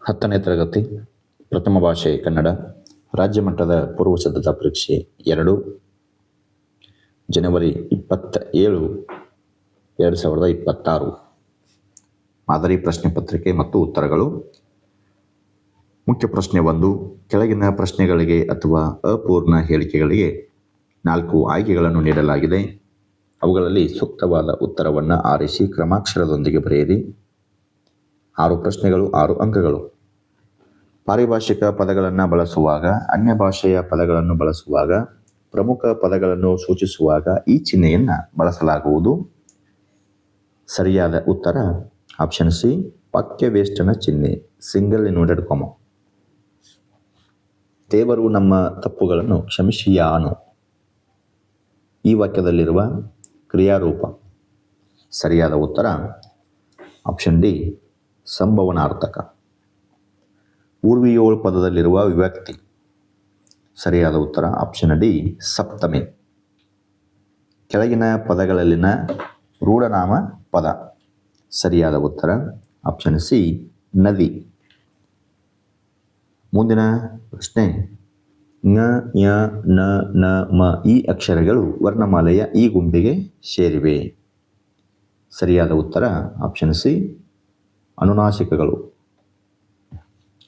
10ನೇ ತರಗತಿ ಪ್ರಥಮ ಭಾಷೆ ಕನ್ನಡ ರಾಜ್ಯ ಮಟ್ಟದ ಪೂರ್ವ ಸಿದ್ಧತಾ ಪರೀಕ್ಷೆ 2 ಜನವರಿ 27, 2026 ಮಾದರಿ ಪ್ರಶ್ನೆ ಪತ್ರಿಕೆ ಮತ್ತು ಉತ್ತರಗಳು. ಮುಖ್ಯ ಪ್ರಶ್ನೆ 1. ಕೆಳಗಿನ ಪ್ರಶ್ನೆಗಳಿಗೆ ಅಥವಾ ಅಪೂರ್ಣ ಹೇಳಿಕೆಗಳಿಗೆ 4 ಆಯ್ಕೆಗಳನ್ನು ನೀಡಲಾಗಿದೆ. ಅವುಗಳಲ್ಲಿ ಸೂಕ್ತವಾದ ಉತ್ತರವನ್ನು ಆರಿಸಿ ಕ್ರಮಾಕ್ಷರದೊಂದಿಗೆ ಬರೆಯಿರಿ. 6 ಪ್ರಶ್ನೆಗಳು, 6 ಅಂಕಗಳು. ಪಾರಿಭಾಷಿಕ ಪದಗಳನ್ನು ಬಳಸುವಾಗ, ಅನ್ಯ ಭಾಷೆಯ ಪದಗಳನ್ನು ಬಳಸುವಾಗ, ಪ್ರಮುಖ ಪದಗಳನ್ನು ಸೂಚಿಸುವಾಗ ಈ ಚಿಹ್ನೆಯನ್ನು ಬಳಸಲಾಗುವುದು. ಸರಿಯಾದ ಉತ್ತರ ಆಪ್ಷನ್ ಸಿ, ವಾಕ್ಯವೇಷ್ಟನ ಚಿಹ್ನೆ, ಸಿಂಗಲ್ ಇನ್ವರ್ಟೆಡ್ ಕಾಮಾ. ದೇವರು ನಮ್ಮ ತಪ್ಪುಗಳನ್ನು ಕ್ಷಮಿಸಿಯಾನು. ಈ ವಾಕ್ಯದಲ್ಲಿರುವ ಕ್ರಿಯಾರೂಪ. ಸರಿಯಾದ ಉತ್ತರ ಆಪ್ಷನ್ ಡಿ, ಸಂಭವನಾರ್ಥಕ. ಊರ್ವಿಯೋಳ್ ಪದದಲ್ಲಿರುವ ವಿಭಕ್ತಿ. ಸರಿಯಾದ ಉತ್ತರ ಆಪ್ಷನ್ ಡಿ, ಸಪ್ತಮಿ. ಕೆಳಗಿನ ಪದಗಳಲ್ಲಿನ ರೂಢನಾಮ ಪದ. ಸರಿಯಾದ ಉತ್ತರ ಆಪ್ಷನ್ ಸಿ, ನದಿ. ಮುಂದಿನ ಪ್ರಶ್ನೆ, ಞ, ಞ, ನ, ನ, ಮ ಈ ಅಕ್ಷರಗಳು ವರ್ಣಮಾಲೆಯ ಈ ಗುಂಪಿಗೆ ಸೇರಿವೆ. ಸರಿಯಾದ ಉತ್ತರ ಆಪ್ಷನ್ ಸಿ, ಅನುನಾಸಿಕಗಳು.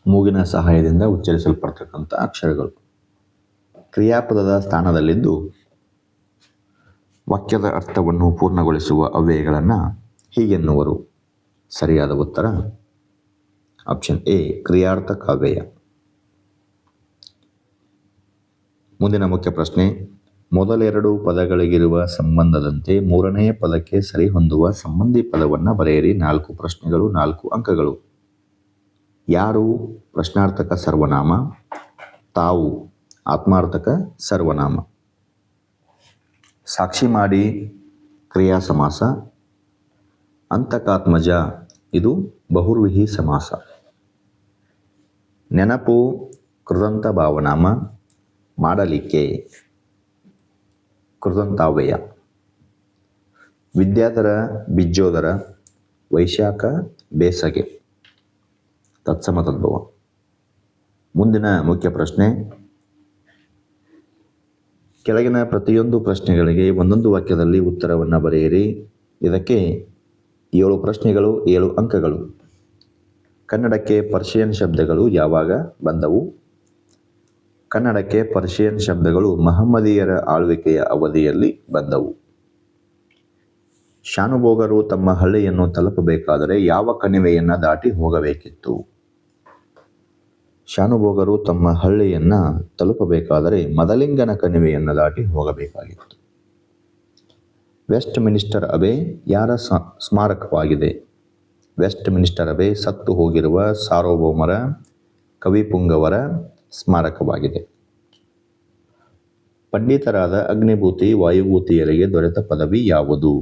ಮೂಗಿನ ಸಹಾಯದಿಂದ ಉಚ್ಚರಿಸಲ್ಪಡ್ತಕ್ಕಂಥ ಅಕ್ಷರಗಳು. ಕ್ರಿಯಾಪದದ ಸ್ಥಾನದಲ್ಲಿದ್ದು ವಾಕ್ಯದ ಅರ್ಥವನ್ನು ಪೂರ್ಣಗೊಳಿಸುವ ಅವ್ಯಯಗಳನ್ನು ಹೀಗೆನ್ನುವರು. ಸರಿಯಾದ ಉತ್ತರ ಆಪ್ಷನ್ ಎ, ಕ್ರಿಯಾರ್ಥಕ ಅವ್ಯಯ. ಮುಂದಿನ ಮುಖ್ಯ ಪ್ರಶ್ನೆ, ಮೊದಲೆರಡು ಪದಗಳಿಗಿರುವ ಸಂಬಂಧದಂತೆ ಮೂರನೆಯ ಪದಕ್ಕೆ ಸರಿಹೊಂದುವ ಸಂಬಂಧಿ ಪದವನ್ನು ಬರೆಯಿರಿ. 4 ಪ್ರಶ್ನೆಗಳು, 4 ಅಂಕಗಳು. ಯಾರು ಪ್ರಶ್ನಾರ್ಥಕ ಸರ್ವನಾಮ, ತಾವು ಆತ್ಮಾರ್ಥಕ ಸರ್ವನಾಮ. ಸಾಕ್ಷಿ ಮಾಡಿ ಕ್ರಿಯಾ ಸಮಾಸ. ಅಂತಕಾತ್ಮಜ ಇದು ಬಹುರ್ವಿಹಿ ಸಮಾಸ. ನೆನಪು ಕೃದಂತ ಭಾವನಾಮ, ಮಾಡಲಿಕ್ಕೆ ಕೃದಂತಾವ್ಯಯ. ವಿದ್ಯಾಧರ ಬಿಜ್ಜೋದರ, ವೈಶಾಖ ಬೇಸಗೆ ತತ್ಸಮ ತದ್ಭವ. ಮುಂದಿನ ಮುಖ್ಯ ಪ್ರಶ್ನೆ, ಕೆಳಗಿನ ಪ್ರತಿಯೊಂದು ಪ್ರಶ್ನೆಗಳಿಗೆ ಒಂದೊಂದು ವಾಕ್ಯದಲ್ಲಿ ಉತ್ತರವನ್ನು ಬರೆಯಿರಿ. ಇದಕ್ಕೆ 7 ಪ್ರಶ್ನೆಗಳು, 7 ಅಂಕಗಳು. ಕನ್ನಡಕ್ಕೆ ಪರ್ಷಿಯನ್ ಶಬ್ದಗಳು ಯಾವಾಗ ಬಂದವು? ಕನ್ನಡಕ್ಕೆ ಪರ್ಷಿಯನ್ ಶಬ್ದಗಳು ಮಹಮ್ಮದೀಯರ ಆಳ್ವಿಕೆಯ ಅವಧಿಯಲ್ಲಿ ಬಂದವು. ಶಾನುಭೋಗರು ತಮ್ಮ ಹಳ್ಳಿಯನ್ನು ತಲುಪಬೇಕಾದರೆ ಯಾವ ಕಣಿವೆಯನ್ನು ದಾಟಿ ಹೋಗಬೇಕಿತ್ತು? ಶಾನುಭೋಗರು ತಮ್ಮ ಹಳ್ಳಿಯನ್ನು ತಲುಪಬೇಕಾದರೆ ಮದಲಿಂಗನ ಕಣಿವೆಯನ್ನು ದಾಟಿ ಹೋಗಬೇಕಾಗಿತ್ತು. ವೆಸ್ಟ್ ಮಿನಿಸ್ಟರ್ ಅಬೆ ಯಾರ ಸ್ಮಾರಕವಾಗಿದೆ? ವೆಸ್ಟ್ ಮಿನಿಸ್ಟರ್ ಅಬೆ ಸತ್ತು ಹೋಗಿರುವ ಸಾರ್ವಭೌಮರ ಕವಿಪುಂಗವರ ಸ್ಮಾರಕವಾಗಿದೆ. ಪಂಡಿತರಾದ ಅಗ್ನಿಭೂತಿ ವಾಯುಭೂತಿಯರಿಗೆ ದೊರೆತ ಪದವಿ ಯಾವುದು?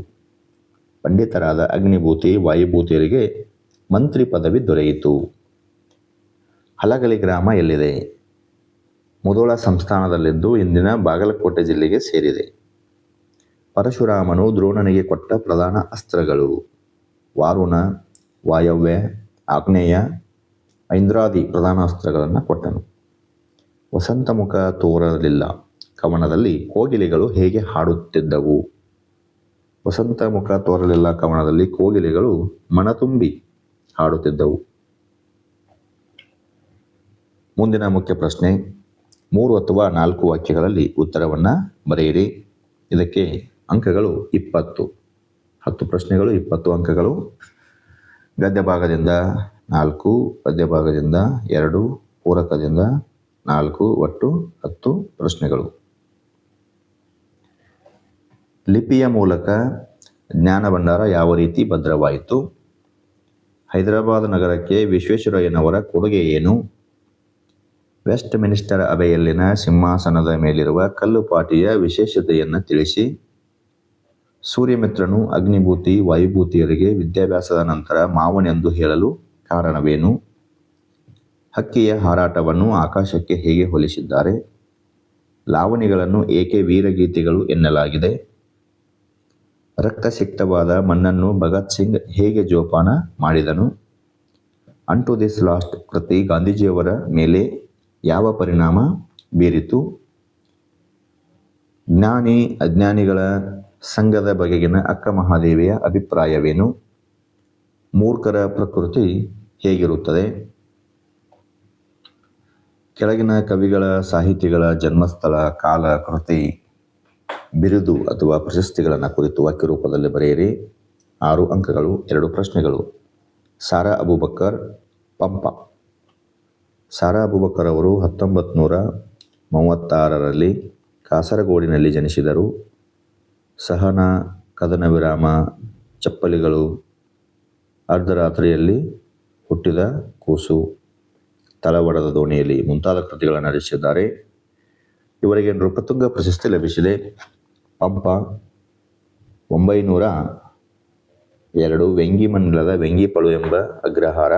ಪಂಡಿತರಾದ ಅಗ್ನಿಭೂತಿ ವಾಯುಭೂತಿಯರಿಗೆ ಮಂತ್ರಿ ಪದವಿ ದೊರೆಯಿತು. ಹಲಗಲಿ ಗ್ರಾಮ ಎಲ್ಲಿದೆ? ಮುಧೋಳ ಸಂಸ್ಥಾನದಲ್ಲಿದ್ದು ಇಂದಿನ ಬಾಗಲಕೋಟೆ ಜಿಲ್ಲೆಗೆ ಸೇರಿದೆ. ಪರಶುರಾಮನು ದ್ರೋಣನಿಗೆ ಕೊಟ್ಟ ಪ್ರಧಾನ ಅಸ್ತ್ರಗಳು? ವಾರುಣ, ವಾಯವ್ಯ, ಆಗ್ನೇಯ, ಐಂದ್ರಾದಿ ಪ್ರಧಾನ ಅಸ್ತ್ರಗಳನ್ನು ಕೊಟ್ಟನು. ವಸಂತಮುಖ ತೋರಲಿಲ್ಲ ಕವನದಲ್ಲಿ ಕೋಗಿಲೆಗಳು ಹೇಗೆ ಹಾಡುತ್ತಿದ್ದವು? ವಸಂತಮುಖ ತೋರಲಿಲ್ಲ ಕವನದಲ್ಲಿ ಕೋಗಿಲೆಗಳು ಮನತುಂಬಿ ಹಾಡುತ್ತಿದ್ದವು. ಮುಂದಿನ ಮುಖ್ಯ ಪ್ರಶ್ನೆ, 3 ಅಥವಾ 4 ವಾಕ್ಯಗಳಲ್ಲಿ ಉತ್ತರವನ್ನು ಬರೆಯಿರಿ. ಇದಕ್ಕೆ ಅಂಕಗಳು 20. 10 ಪ್ರಶ್ನೆಗಳು, 20 ಅಂಕಗಳು. ಗದ್ಯ ಭಾಗದಿಂದ 4, ಪದ್ಯ ಭಾಗದಿಂದ 2, ಪೂರಕದಿಂದ 4, ಒಟ್ಟು 10 ಪ್ರಶ್ನೆಗಳು. ಲಿಪಿಯ ಮೂಲಕ ಜ್ಞಾನ ಭಂಡಾರ ಯಾವ ರೀತಿ ಭದ್ರವಾಯಿತು? ಹೈದರಾಬಾದ್ ನಗರಕ್ಕೆ ವಿಶ್ವೇಶ್ವರಯ್ಯನವರ ಕೊಡುಗೆ ಏನು? ವೆಸ್ಟ್ ಮಿನಿಸ್ಟರ್ ಅಬೆಯಲ್ಲಿನ ಸಿಂಹಾಸನದ ಮೇಲಿರುವ ಕಲ್ಲುಪಾಟಿಯ ವಿಶೇಷತೆಯನ್ನು ತಿಳಿಸಿ. ಸೂರ್ಯಮಿತ್ರನು ಅಗ್ನಿಭೂತಿ ವಾಯುಭೂತಿಯರಿಗೆ ವಿದ್ಯಾಭ್ಯಾಸದ ನಂತರ ಮಾವನೆಂದು ಹೇಳಲು ಕಾರಣವೇನು? ಹಕ್ಕಿಯ ಹಾರಾಟವನ್ನು ಆಕಾಶಕ್ಕೆ ಹೇಗೆ ಹೋಲಿಸಿದ್ದಾರೆ? ಲಾವಣಿಗಳನ್ನು ಏಕೆ ವೀರಗೀತೆಗಳು ಎನ್ನಲಾಗಿದೆ? ರಕ್ತಸಿಕ್ತವಾದ ಮಣ್ಣನ್ನು ಭಗತ್ ಸಿಂಗ್ ಹೇಗೆ ಜೋಪಾನ ಮಾಡಿದನು? ಅನ್ ಟು ದಿಸ್ ಲಾಸ್ಟ್ ಕೃತಿ ಗಾಂಧೀಜಿಯವರ ಮೇಲೆ ಯಾವ ಪರಿಣಾಮ ಬೀರಿತು? ಜ್ಞಾನಿ ಅಜ್ಞಾನಿಗಳ ಸಂಘದ ಬಗೆಗಿನ ಅಕ್ಕ ಮಹಾದೇವಿಯ ಅಭಿಪ್ರಾಯವೇನು? ಮೂರ್ಖರ ಪ್ರಕೃತಿ ಹೇಗಿರುತ್ತದೆ? ಕೆಳಗಿನ ಕವಿಗಳ ಸಾಹಿತಿಗಳ ಜನ್ಮಸ್ಥಳ, ಕಾಲ, ಕೃತಿ, ಬಿರುದು ಅಥವಾ ಪ್ರಶಸ್ತಿಗಳನ್ನು ಕುರಿತು ವಾಕ್ಯ ರೂಪದಲ್ಲಿ ಬರೆಯಿರಿ. 6 ಅಂಕಗಳು. 2 ಪ್ರಶ್ನೆಗಳು. ಸಾರಾ ಅಬೂಬಕ್ಕರ್, ಪಂಪ. ಸಾರಾ ಅಬೂಬಕ್ಕರ್ ಅವರು 1936ರಲ್ಲಿ ಕಾಸರಗೋಡಿನಲ್ಲಿ ಜನಿಸಿದರು. ಸಹನಾ, ಕದನ ವಿರಾಮ, ಚಪ್ಪಲಿಗಳು, ಅರ್ಧರಾತ್ರಿಯಲ್ಲಿ ಹುಟ್ಟಿದ ಕೂಸು, ತಳವಡದ ದೋಣಿಯಲ್ಲಿ ಮುಂತಾದ ಕೃತಿಗಳನ್ನು ರಚಿಸಿದ್ದಾರೆ. ಇವರಿಗೆ ನೃಪತುಂಗ ಪ್ರಶಸ್ತಿ ಲಭಿಸಿದೆ. ಪಂಪ 902 ವೆಂಗಿಮಂಡಲದ ವೆಂಗಿಪಳು ಎಂಬ ಅಗ್ರಹಾರ,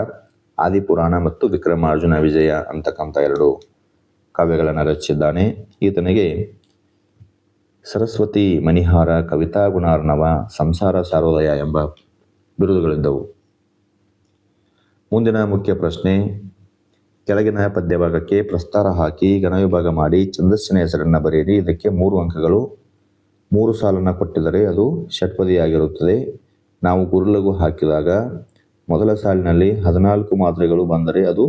ಆದಿಪುರಾಣ ಮತ್ತು ವಿಕ್ರಮಾರ್ಜುನ ವಿಜಯ ಅಂತಕ್ಕಂಥ 2 ಕಾವ್ಯಗಳನ್ನು ರಚಿಸಿದ್ದಾನೆ. ಈತನಿಗೆ ಸರಸ್ವತಿ ಮಣಿಹಾರ, ಕವಿತಾ ಗುಣಾರ್ಣವ, ಸಂಸಾರ ಸಾರೋದಯ ಎಂಬ ಬಿರುದುಗಳಿದ್ದವು. ಮುಂದಿನ ಮುಖ್ಯ ಪ್ರಶ್ನೆ. ಕೆಳಗಿನ ಪದ್ಯಭಾಗಕ್ಕೆ ಪ್ರಸ್ತಾರ ಹಾಕಿ ಘನವಿಭಾಗ ಮಾಡಿ ಛಂದಸ್ಸಿನ ಹೆಸರನ್ನು ಬರೆಯಿರಿ. ಇದಕ್ಕೆ 3 ಅಂಕಗಳು. 3 ಸಾಲನ್ನು ಕೊಟ್ಟಿದ್ದರೆ ಅದು ಷಟ್ಪದಿಯಾಗಿರುತ್ತದೆ. ನಾವು ಗುರುಲಘು ಹಾಕಿದಾಗ ಮೊದಲ ಸಾಲಿನಲ್ಲಿ 14 ಮಾತ್ರೆಗಳು ಬಂದರೆ ಅದು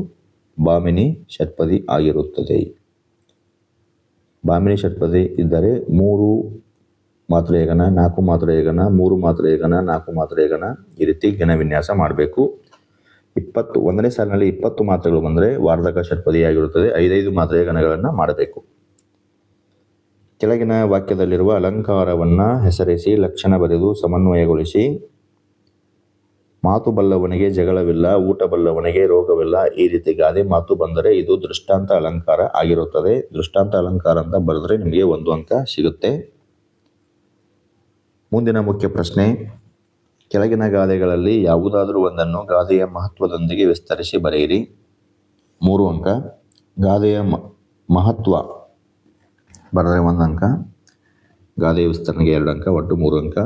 ಭಾಮಿನಿ ಷಟ್ಪದಿ ಆಗಿರುತ್ತದೆ. ಭಾಮಿನಿ ಷಟ್ಪದಿ ಇದ್ದರೆ 3 ಮಾತ್ರೆಯ ಗಣ, 4 ಮಾತ್ರೆಯ ಗಣ, 3 ಮಾತ್ರೆಯ ಗಣ, 4 ಮಾತ್ರೆಯ ಗಣ, ಈ ರೀತಿ ಗಣ ವಿನ್ಯಾಸ ಮಾಡಬೇಕು. 1ನೇ ಸಾಲಿನಲ್ಲಿ 20 ಮಾತ್ರೆಗಳು ಬಂದರೆ ವಾರ್ಧಕ ಷಟ್ಪದಿಯಾಗಿರುತ್ತದೆ. 5 ಮಾತ್ರೆಯ ಗಣಗಳನ್ನು ಮಾಡಬೇಕು. ಕೆಳಗಿನ ವಾಕ್ಯದಲ್ಲಿರುವ ಅಲಂಕಾರವನ್ನು ಹೆಸರಿಸಿ, ಲಕ್ಷಣ ಬರೆದು ಸಮನ್ವಯಗೊಳಿಸಿ. ಮಾತು ಬಲ್ಲವನಿಗೆ ಜಗಳವಿಲ್ಲ, ಊಟ ಬಲ್ಲವನಿಗೆ ರೋಗವಿಲ್ಲ, ಈ ರೀತಿ ಗಾದೆ ಮಾತು ಬಂದರೆ ಇದು ದೃಷ್ಟಾಂತ ಅಲಂಕಾರ ಆಗಿರುತ್ತದೆ. ದೃಷ್ಟಾಂತ ಅಲಂಕಾರ ಅಂತ ಬರೆದ್ರೆ ನಿಮಗೆ 1 ಅಂಕ ಸಿಗುತ್ತೆ. ಮುಂದಿನ ಮುಖ್ಯ ಪ್ರಶ್ನೆ. ಕೆಳಗಿನ ಗಾದೆಗಳಲ್ಲಿ ಯಾವುದಾದರೂ ಒಂದನ್ನು ಗಾದೆಯ ಮಹತ್ವದೊಂದಿಗೆ ವಿಸ್ತರಿಸಿ ಬರೆಯಿರಿ. 3 ಅಂಕ. ಗಾದೆಯ ಮಹತ್ವ ಬರೆದರೆ 1 ಅಂಕ. ಗಾದೆಯ ವಿಸ್ತರಣೆಗೆ 2 ಅಂಕ, ಒಟ್ಟು 3 ಅಂಕ.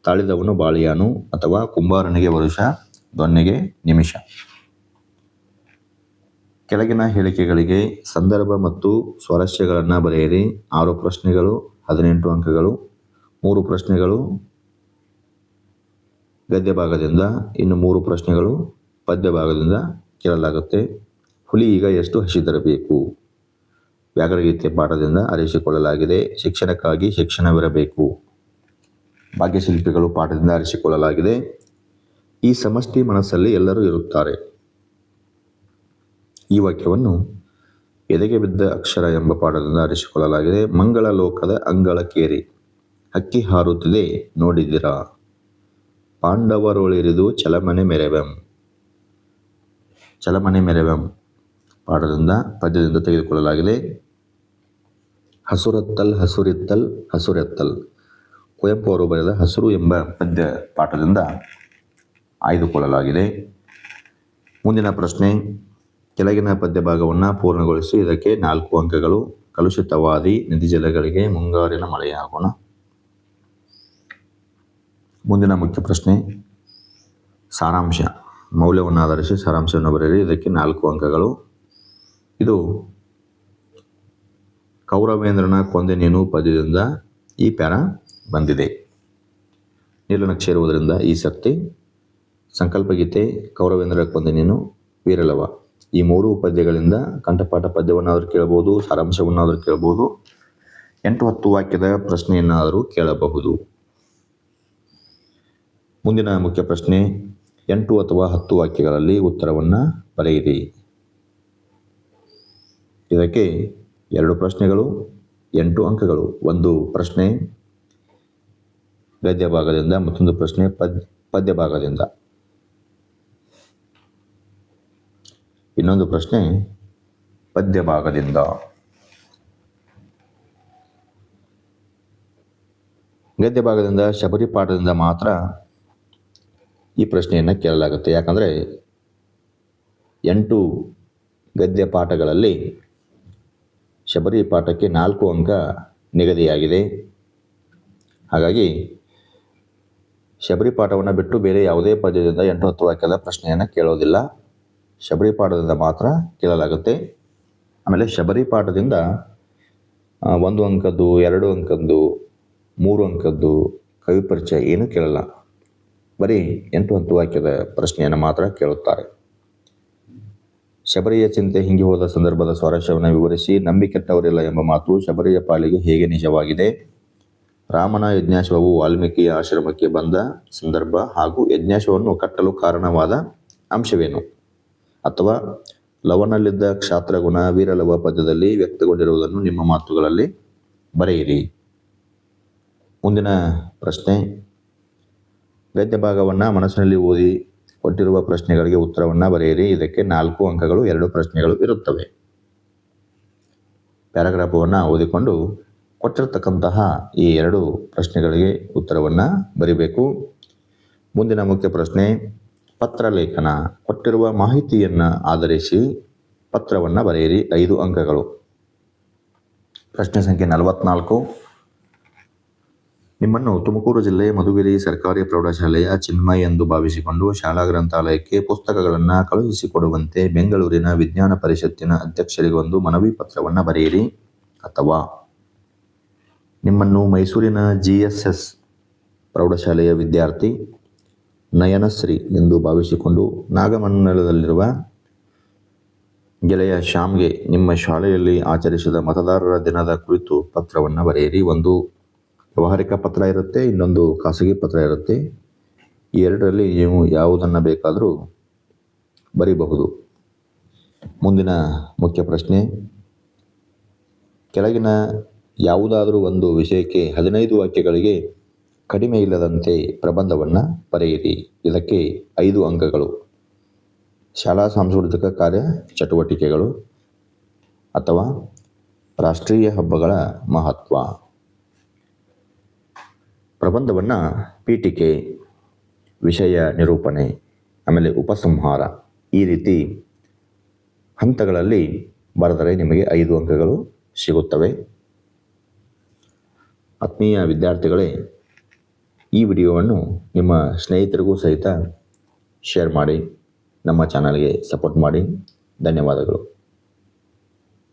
ತಾಳಿದವನು ಬಾಳಿಯಾನು ಅಥವಾ ಕುಂಬಾರನಿಗೆ ವರುಷ, ದೊನ್ನೆಗೆ ನಿಮಿಷ. ಕೆಳಗಿನ ಹೇಳಿಕೆಗಳಿಗೆ ಸಂದರ್ಭ ಮತ್ತು ಸ್ವಾರಸ್ಯಗಳನ್ನು ಬರೆಯಿರಿ. 6 ಪ್ರಶ್ನೆಗಳು, 18 ಅಂಕಗಳು. 3 ಪ್ರಶ್ನೆಗಳು ಗದ್ಯ ಭಾಗದಿಂದ, ಇನ್ನು 3 ಪ್ರಶ್ನೆಗಳು ಪದ್ಯ ಭಾಗದಿಂದ ಕೇಳಲಾಗುತ್ತೆ. ಹುಲಿ ಈಗ ಎಷ್ಟು ಹಸಿದಿರಬೇಕು? ವ್ಯಾಕರಣಗೀತೆ ಪಾಠದಿಂದ ಆರಿಸಿಕೊಳ್ಳಲಾಗಿದೆ. ಶಿಕ್ಷಣಕ್ಕಾಗಿ ಶಿಕ್ಷಣವಿರಬೇಕು. ಭಾಗ್ಯಶಿಲ್ಪಿಗಳು ಪಾಠದಿಂದ ಆರಿಸಿಕೊಳ್ಳಲಾಗಿದೆ. ಈ ಸಮಷ್ಟಿ ಮನಸ್ಸಲ್ಲಿ ಎಲ್ಲರೂ ಇರುತ್ತಾರೆ. ಈ ವಾಕ್ಯವನ್ನು ಎದೆಗೆ ಬಿದ್ದ ಅಕ್ಷರ ಎಂಬ ಪಾಠದಿಂದ ಆರಿಸಿಕೊಳ್ಳಲಾಗಿದೆ. ಮಂಗಳ ಲೋಕದ ಅಂಗಳ ಕೇರಿ ಹಕ್ಕಿ ಹಾರುತ್ತಿದೆ ನೋಡಿದಿರಾ? ಪಾಂಡವರೊಳಿರಿದು ಚಲಮನೆ ಮೆರೆವೆಂ. ಚಲಮನೆ ಮೆರೆವೆಂ ಪಾಠದಿಂದ ಪದ್ಯದಿಂದ ತೆಗೆದುಕೊಳ್ಳಲಾಗಿದೆ. ಹಸುರತ್ತಲ್ ಹಸುರಿತ್ತಲ್ ಹಸುರೆತ್ತಲ್ ಕುವೆಂಪು ಅವರು ಬರೆದ ಹಸುರು ಎಂಬ ಪದ್ಯ ಪಾಠದಿಂದ ಆಯ್ದುಕೊಳ್ಳಲಾಗಿದೆ. ಮುಂದಿನ ಪ್ರಶ್ನೆ. ಕೆಳಗಿನ ಪದ್ಯ ಭಾಗವನ್ನು ಪೂರ್ಣಗೊಳಿಸಿ. ಇದಕ್ಕೆ 4 ಅಂಕಗಳು. ಕಲುಷಿತವಾದಿ ನದಿ ಜಲಗಳಿಗೆ ಮುಂಗಾರಿನ ಮಳೆಯಾಗೋಣ. ಮುಂದಿನ ಮುಖ್ಯ ಪ್ರಶ್ನೆ. ಸಾರಾಂಶ. ಮೌಲ್ಯವನ್ನು ಆಧರಿಸಿ ಸಾರಾಂಶವನ್ನು ಬರೆಯಿರಿ. ಇದಕ್ಕೆ 4 ಅಂಕಗಳು. ಇದು ಕೌರವೇಂದ್ರನ ಕೊಂದೆ ನೀನು ಪದ್ಯದಿಂದ ಈ ಪ್ಯಾರ ಬಂದಿದೆ. ನೀಲನಕ್ಷೆ ಇರುವುದರಿಂದ ಈ ಸರ್ತಿ ಸಂಕಲ್ಪಗೀತೆ, ಕೌರವೇಂದ್ರ ಕೊಂದೆ ನೀನು, ವೀರಲವ ಈ 3 ಪದ್ಯಗಳಿಂದ ಕಂಠಪಾಠ ಪದ್ಯವನ್ನಾದರೂ ಕೇಳಬಹುದು, ಸಾರಾಂಶವನ್ನಾದರೂ ಕೇಳಬಹುದು, 8-10 ವಾಕ್ಯದ ಪ್ರಶ್ನೆಯನ್ನಾದರೂ ಕೇಳಬಹುದು. ಮುಂದಿನ ಮುಖ್ಯ ಪ್ರಶ್ನೆ. 8 ಅಥವಾ 10 ವಾಕ್ಯಗಳಲ್ಲಿ ಉತ್ತರವನ್ನು ಬರೆಯಿರಿ. ಇದಕ್ಕೆ 2 ಪ್ರಶ್ನೆಗಳು, 8 ಅಂಕಗಳು. 1 ಪ್ರಶ್ನೆ ಗದ್ಯ ಭಾಗದಿಂದ, ಮತ್ತೊಂದು ಪ್ರಶ್ನೆ ಪದ್ಯ ಭಾಗದಿಂದ, ಇನ್ನೊಂದು ಪ್ರಶ್ನೆ ಪದ್ಯ ಭಾಗದಿಂದ. ಗದ್ಯ ಭಾಗದಿಂದ ಶಬರಿ ಪಾಠದಿಂದ ಮಾತ್ರ ಈ ಪ್ರಶ್ನೆಯನ್ನು ಕೇಳಲಾಗುತ್ತೆ. ಯಾಕಂದರೆ 8 ಗದ್ಯ ಪಾಠಗಳಲ್ಲಿ ಶಬರಿ ಪಾಠಕ್ಕೆ 4 ಅಂಕ ನಿಗದಿಯಾಗಿದೆ. ಹಾಗಾಗಿ ಶಬರಿ ಪಾಠವನ್ನು ಬಿಟ್ಟು ಬೇರೆ ಯಾವುದೇ ಪದ್ಯದಿಂದ 8-10 ವಾಕ್ಯದ ಪ್ರಶ್ನೆಯನ್ನು ಕೇಳೋದಿಲ್ಲ. ಶಬರಿ ಪಾಠದಿಂದ ಮಾತ್ರ ಕೇಳಲಾಗುತ್ತೆ. ಆಮೇಲೆ ಶಬರಿ ಪಾಠದಿಂದ 1 ಅಂಕದ್ದು, 2 ಅಂಕದ್ದು, 3 ಅಂಕದ್ದು ಕವಿ ಪರಿಚಯ ಏನು ಕೇಳಲ್ಲ. ಬರೀ 8 ವಾಕ್ಯದ ಪ್ರಶ್ನೆಯನ್ನು ಮಾತ್ರ ಕೇಳುತ್ತಾರೆ. ಶಬರಿಯ ಚಿಂತೆ ಹಿಂಗೆ ಹೋದ ಸಂದರ್ಭದ ಸ್ವಾರಸ್ಯವನ್ನು ವಿವರಿಸಿ. ನಂಬಿಕೆಟ್ಟವರಿಲ್ಲ ಎಂಬ ಮಾತು ಶಬರಿಯ ಪಾಲಿಗೆ ಹೇಗೆ ನಿಜವಾಗಿದೆ? ರಾಮನ ಯಜ್ಞಾಶ್ವವು ವಾಲ್ಮೀಕಿಯ ಆಶ್ರಮಕ್ಕೆ ಬಂದ ಸಂದರ್ಭ ಹಾಗೂ ಯಜ್ಞಾಶ್ವವನ್ನು ಕಟ್ಟಲು ಕಾರಣವಾದ ಅಂಶವೇನು? ಅಥವಾ ಲವನಲ್ಲಿದ್ದ ಕ್ಷಾತ್ರಗುಣ ವೀರಲವ ಪದ್ಯದಲ್ಲಿ ವ್ಯಕ್ತಗೊಂಡಿರುವುದನ್ನು ನಿಮ್ಮ ಮಾತುಗಳಲ್ಲಿ ಬರೆಯಿರಿ. ಮುಂದಿನ ಪ್ರಶ್ನೆ, ಗದ್ಯ ಭಾಗವನ್ನು ಮನಸ್ಸಿನಲ್ಲಿ ಓದಿ ಕೊಟ್ಟಿರುವ ಪ್ರಶ್ನೆಗಳಿಗೆ ಉತ್ತರವನ್ನು ಬರೆಯಿರಿ. ಇದಕ್ಕೆ 4 ಅಂಕಗಳು, 2 ಪ್ರಶ್ನೆಗಳು ಇರುತ್ತವೆ. ಪ್ಯಾರಾಗ್ರಾಫವನ್ನು ಓದಿಕೊಂಡು ಕೊಟ್ಟಿರತಕ್ಕಂತಹ ಈ 2 ಪ್ರಶ್ನೆಗಳಿಗೆ ಉತ್ತರವನ್ನು ಬರಿಬೇಕು. ಮುಂದಿನ ಮುಖ್ಯ ಪ್ರಶ್ನೆ, ಪತ್ರ ಲೇಖನ. ಕೊಟ್ಟಿರುವ ಮಾಹಿತಿಯನ್ನು ಆಧರಿಸಿ ಪತ್ರವನ್ನು ಬರೆಯಿರಿ. 5 ಅಂಕಗಳು. ಪ್ರಶ್ನೆ ಸಂಖ್ಯೆ 44, ನಿಮ್ಮನ್ನು ತುಮಕೂರು ಜಿಲ್ಲೆ ಮಧುಗಿರಿ ಸರ್ಕಾರಿ ಪ್ರೌಢಶಾಲೆಯ ಚಿನ್ಮಯ್ ಎಂದು ಭಾವಿಸಿಕೊಂಡು ಶಾಲಾ ಗ್ರಂಥಾಲಯಕ್ಕೆ ಪುಸ್ತಕಗಳನ್ನು ಕಳುಹಿಸಿಕೊಡುವಂತೆ ಬೆಂಗಳೂರಿನ ವಿಜ್ಞಾನ ಪರಿಷತ್ತಿನ ಅಧ್ಯಕ್ಷರಿಗೊಂದು ಮನವಿ ಪತ್ರವನ್ನು ಬರೆಯಿರಿ. ಅಥವಾ ನಿಮ್ಮನ್ನು ಮೈಸೂರಿನ GSS ಪ್ರೌಢಶಾಲೆಯ ವಿದ್ಯಾರ್ಥಿ ನಯನಶ್ರೀ ಎಂದು ಭಾವಿಸಿಕೊಂಡು ನಾಗಮಂಗಲದಲ್ಲಿರುವ ಗೆಳೆಯ ಶ್ಯಾಮ್ಗೆ ನಿಮ್ಮ ಶಾಲೆಯಲ್ಲಿ ಆಚರಿಸಿದ ಮತದಾರರ ದಿನದ ಕುರಿತು ಪತ್ರವನ್ನು ಬರೆಯಿರಿ. ಒಂದು ವ್ಯಾವಹಾರಿಕ ಪತ್ರ ಇರುತ್ತೆ, ಇನ್ನೊಂದು ಖಾಸಗಿ ಪತ್ರ ಇರುತ್ತೆ. ಈ 2ರಲ್ಲಿ ನೀವು ಯಾವುದನ್ನು ಬೇಕಾದರೂ ಬರೀಬಹುದು. ಮುಂದಿನ ಮುಖ್ಯ ಪ್ರಶ್ನೆ, ಕೆಳಗಿನ ಯಾವುದಾದರೂ ಒಂದು ವಿಷಯಕ್ಕೆ 15 ವಾಕ್ಯಗಳಿಗೆ ಕಡಿಮೆ ಇಲ್ಲದಂತೆ ಪ್ರಬಂಧವನ್ನು ಬರೆಯಿರಿ. ಇದಕ್ಕೆ 5 ಅಂಕಗಳು. ಶಾಲಾ ಸಾಂಸ್ಕೃತಿಕ ಕಾರ್ಯ ಚಟುವಟಿಕೆಗಳು ಅಥವಾ ರಾಷ್ಟ್ರೀಯ ಹಬ್ಬಗಳ ಮಹತ್ವ. ಪ್ರಬಂಧವನ್ನು ಪೀಠಿಕೆ, ವಿಷಯ ನಿರೂಪಣೆ, ಆಮೇಲೆ ಉಪಸಂಹಾರ, ಈ ರೀತಿ ಹಂತಗಳಲ್ಲಿ ಬರೆದರೆ ನಿಮಗೆ 5 ಅಂಕಗಳು ಸಿಗುತ್ತವೆ. ಆತ್ಮೀಯ ವಿದ್ಯಾರ್ಥಿಗಳೇ, ಈ ವಿಡಿಯೋವನ್ನು ನಿಮ್ಮ ಸ್ನೇಹಿತರಿಗೂ ಸಹಿತ ಶೇರ್ ಮಾಡಿ, ನಮ್ಮ ಚಾನಲ್ಗೆ ಸಪೋರ್ಟ್ ಮಾಡಿ. ಧನ್ಯವಾದಗಳು.